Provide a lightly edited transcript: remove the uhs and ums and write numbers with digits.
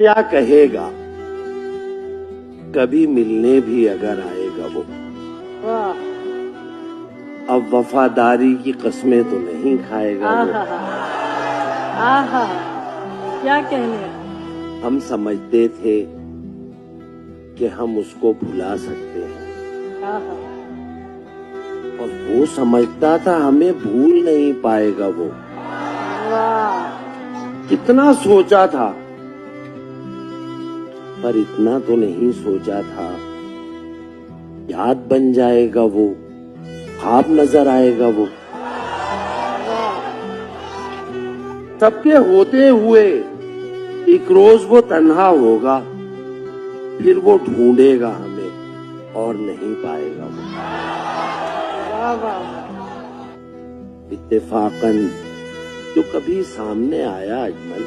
کیا کہے گا، کبھی ملنے بھی اگر آئے گا وہ، اب وفاداری کی قسمیں تو نہیں کھائے گا وہ۔ آہا کیا کہنے۔ ہم سمجھتے تھے کہ ہم اس کو بھلا سکتے ہیں، اور وہ سمجھتا تھا ہمیں بھول نہیں پائے گا وہ۔ کتنا سوچا تھا، پر اتنا تو نہیں سوچا تھا، یاد بن جائے گا وہ، خواب نظر آئے گا وہ۔ سب کے ہوتے ہوئے ایک روز وہ تنہا ہوگا، پھر وہ ڈھونڈے گا ہمیں اور نہیں پائے گا وہ۔ اتفاقاً جو کبھی سامنے آیا اجمل،